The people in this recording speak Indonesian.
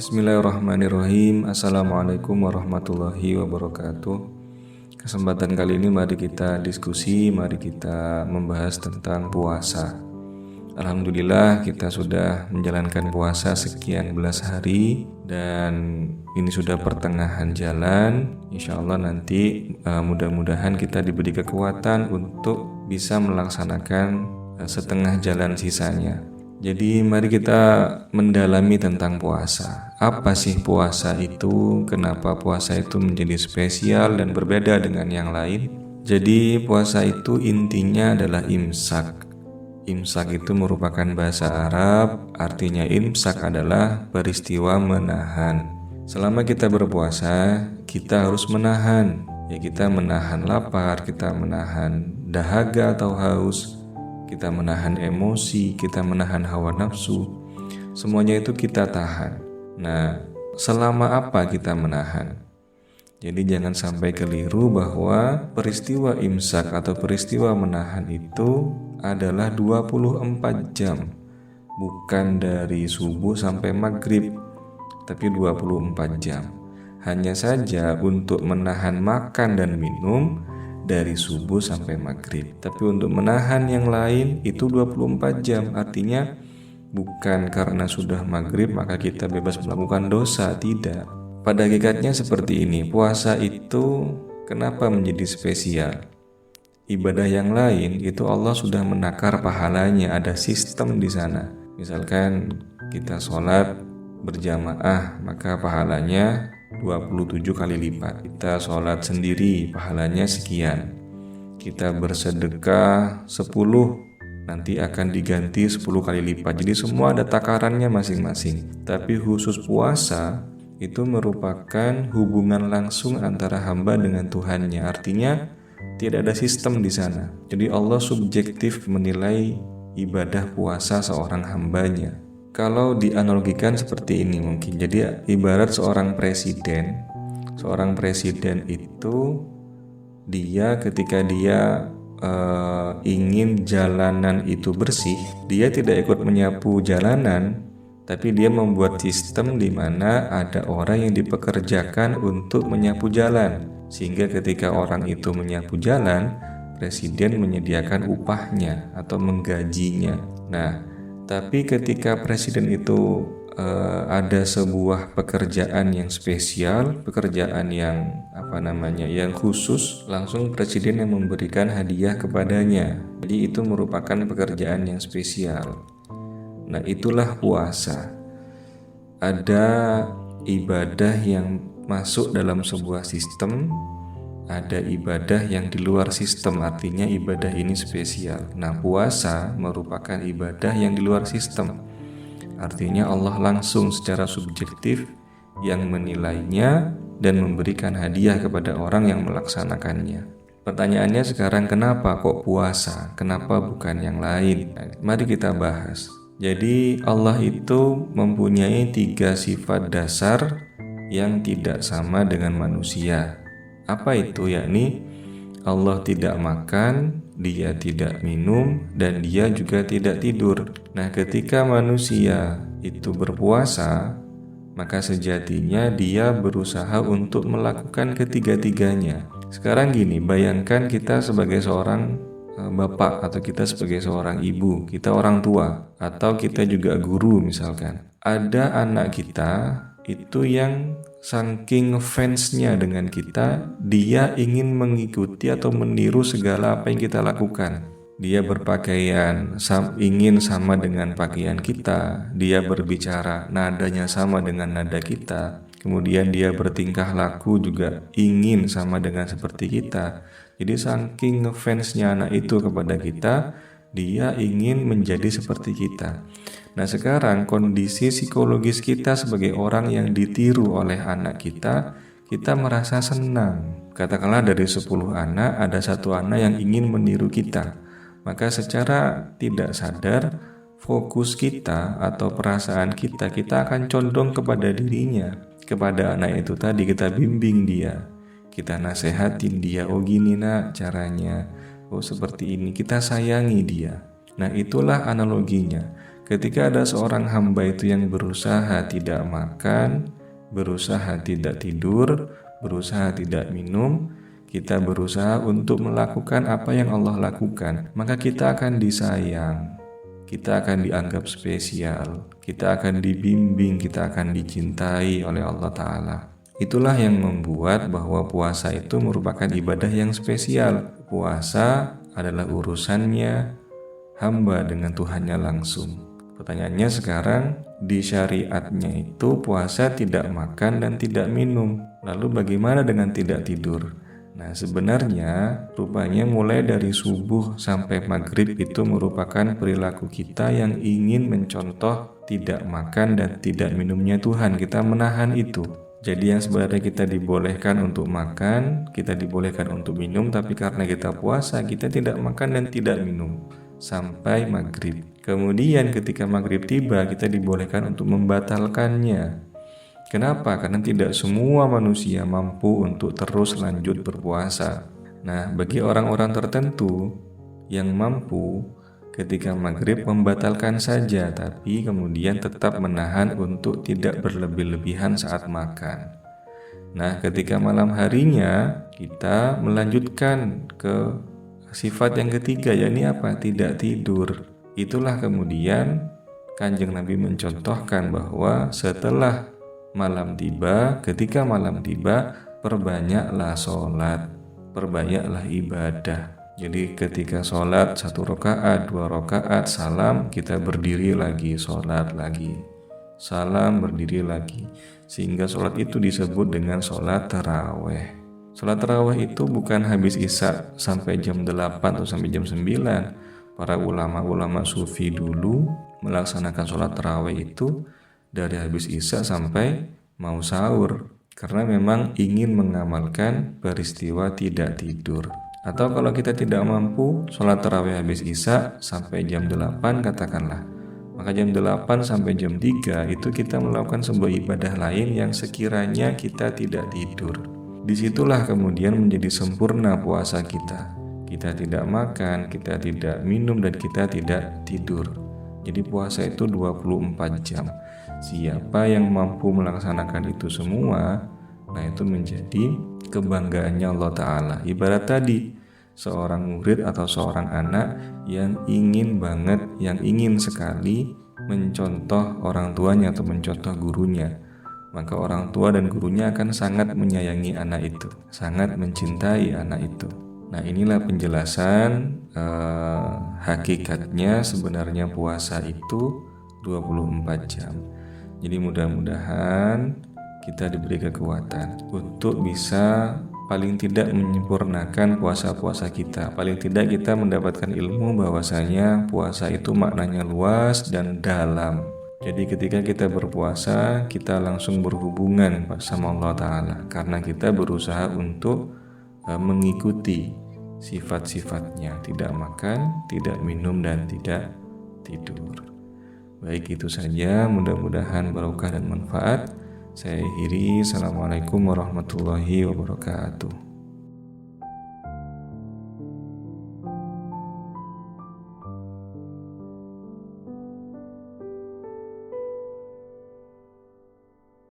Bismillahirrahmanirrahim. Assalamualaikum warahmatullahi wabarakatuh. Kesempatan kali ini mari kita diskusi, mari kita membahas tentang puasa. Alhamdulillah kita sudah menjalankan puasa sekian belas hari dan ini sudah pertengahan jalan. Insya Allah nanti mudah-mudahan kita diberi kekuatan untuk bisa melaksanakan setengah jalan sisanya. Jadi mari kita mendalami tentang puasa. Apa sih puasa itu? Kenapa puasa itu menjadi spesial dan berbeda dengan yang lain? Jadi puasa itu intinya adalah imsak. Imsak itu merupakan bahasa Arab, artinya imsak adalah peristiwa menahan. Selama kita berpuasa, kita harus menahan. Ya, kita menahan lapar, kita menahan dahaga atau haus, kita menahan emosi, kita menahan hawa nafsu. Semuanya itu kita tahan. Nah, selama apa kita menahan? Jadi jangan sampai keliru bahwa peristiwa imsak atau peristiwa menahan itu adalah 24 jam. Bukan dari subuh sampai maghrib, tapi 24 jam. Hanya saja untuk menahan makan dan minum dari subuh sampai maghrib. Tapi untuk menahan yang lain itu 24 jam. Artinya bukan karena sudah maghrib maka kita bebas melakukan dosa, tidak. Pada hakikatnya seperti ini, puasa itu kenapa menjadi spesial? Ibadah yang lain itu Allah sudah menakar pahalanya, ada sistem di sana. Misalkan kita sholat berjamaah, maka pahalanya 27 kali lipat. Kita sholat sendiri, pahalanya sekian. Kita bersedekah 10, nanti akan diganti 10 kali lipat. Jadi semua ada takarannya masing-masing. Tapi khusus puasa itu merupakan hubungan langsung antara hamba dengan Tuhannya. Artinya tidak ada sistem di sana. Jadi Allah subjektif menilai ibadah puasa seorang hambanya. Kalau dianalogikan seperti ini mungkin, jadi ibarat seorang presiden. Seorang presiden itu dia ketika dia ingin jalanan itu bersih, dia tidak ikut menyapu jalanan, tapi dia membuat sistem di mana ada orang yang dipekerjakan untuk menyapu jalan. Sehingga ketika orang itu menyapu jalan, presiden menyediakan upahnya atau menggajinya. Nah, tapi ketika presiden itu ada sebuah pekerjaan yang spesial, pekerjaan yang yang khusus, langsung presiden yang memberikan hadiah kepadanya. Jadi itu merupakan pekerjaan yang spesial. Nah, itulah puasa. Ada ibadah yang masuk dalam sebuah sistem, ada ibadah yang di luar sistem, artinya ibadah ini spesial. Nah, puasa merupakan ibadah yang di luar sistem. Artinya Allah langsung secara subjektif yang menilainya dan memberikan hadiah kepada orang yang melaksanakannya. Pertanyaannya sekarang, kenapa kok puasa? Kenapa bukan yang lain? Nah, mari kita bahas. Jadi Allah itu mempunyai 3 sifat dasar yang tidak sama dengan manusia. Apa itu? Yakni Allah tidak makan, dia tidak minum, dan dia juga tidak tidur. Nah, ketika manusia itu berpuasa, maka sejatinya dia berusaha untuk melakukan ketiga-tiganya. Sekarang gini, bayangkan kita sebagai seorang bapak, atau kita sebagai seorang ibu, kita orang tua, atau kita juga guru misalkan. Ada anak kita itu yang saking fansnya dengan kita, dia ingin mengikuti atau meniru segala apa yang kita lakukan. Dia berpakaian ingin sama dengan pakaian kita, dia berbicara nadanya sama dengan nada kita, kemudian dia bertingkah laku juga ingin sama dengan seperti kita. Jadi saking fansnya anak itu kepada kita, dia ingin menjadi seperti kita. Nah, sekarang kondisi psikologis kita sebagai orang yang ditiru oleh anak kita merasa senang. Katakanlah dari 10 anak, ada 1 anak yang ingin meniru kita. Maka secara tidak sadar, fokus kita atau perasaan kita akan condong kepada dirinya. Kepada anak itu tadi, kita bimbing dia, kita nasehatin dia, oh gini nak caranya, oh seperti ini, kita sayangi dia. Nah, itulah analoginya. ketika ada seorang hamba itu yang berusaha tidak makan, berusaha tidak tidur, berusaha tidak minum, kita berusaha untuk melakukan apa yang Allah lakukan, maka kita akan disayang, kita akan dianggap spesial, kita akan dibimbing, kita akan dicintai oleh Allah Ta'ala. Itulah yang membuat bahwa puasa itu merupakan ibadah yang spesial. Puasa adalah urusannya hamba dengan Tuhannya langsung. Pertanyaannya sekarang, di syariatnya itu puasa tidak makan dan tidak minum. Lalu bagaimana dengan tidak tidur? Nah, sebenarnya rupanya mulai dari subuh sampai maghrib itu merupakan perilaku kita yang ingin mencontoh tidak makan dan tidak minumnya Tuhan. Kita menahan itu. Jadi yang sebenarnya kita dibolehkan untuk makan, kita dibolehkan untuk minum, tapi karena kita puasa, kita tidak makan dan tidak minum sampai maghrib. Kemudian ketika maghrib tiba, kita dibolehkan untuk membatalkannya. Kenapa? Karena tidak semua manusia mampu untuk terus lanjut berpuasa. Nah, bagi orang-orang tertentu yang mampu, ketika maghrib membatalkan saja, tapi kemudian tetap menahan untuk tidak berlebih-lebihan saat makan. Nah, ketika malam harinya kita melanjutkan ke sifat yang ketiga, yakni apa? Tidak tidur. Itulah kemudian Kanjeng Nabi mencontohkan bahwa setelah malam tiba, ketika malam tiba, perbanyaklah sholat, perbanyaklah ibadah. Jadi ketika sholat 1 rakaat, 2 rakaat, salam, kita berdiri lagi, sholat lagi, salam, berdiri lagi. Sehingga sholat itu disebut dengan sholat taraweh. Sholat taraweh itu bukan habis isya sampai jam 8 atau sampai jam 9. Para ulama-ulama sufi dulu melaksanakan sholat taraweh itu dari habis isya sampai mau sahur. Karena memang ingin mengamalkan peristiwa tidak tidur. Atau kalau kita tidak mampu sholat tarawih habis isya sampai jam 8 katakanlah, maka jam 8 sampai jam 3 itu kita melakukan sebuah ibadah lain yang sekiranya kita tidak tidur. Disitulah kemudian menjadi sempurna puasa kita. Kita tidak makan, kita tidak minum, dan kita tidak tidur. Jadi puasa itu 24 jam. Siapa yang mampu melaksanakan itu semua, nah itu menjadi kebanggaannya Allah Ta'ala. Ibarat tadi, seorang murid atau seorang anak yang ingin banget, yang ingin sekali mencontoh orang tuanya atau mencontoh gurunya, maka orang tua dan gurunya akan sangat menyayangi anak itu, sangat mencintai anak itu. Nah, inilah penjelasan hakikatnya sebenarnya puasa itu 24 jam. Jadi mudah-mudahan kita diberi kekuatan untuk bisa paling tidak menyempurnakan puasa-puasa kita. Paling tidak kita mendapatkan ilmu bahwasanya puasa itu maknanya luas dan dalam. Jadi ketika kita berpuasa, kita langsung berhubungan sama Allah Ta'ala, karena kita berusaha untuk mengikuti sifat-sifatnya, tidak makan, tidak minum, dan tidak tidur. Baik, itu saja, mudah-mudahan barokah dan manfaat. Saya akhiri. Assalamualaikum warahmatullahi wabarakatuh.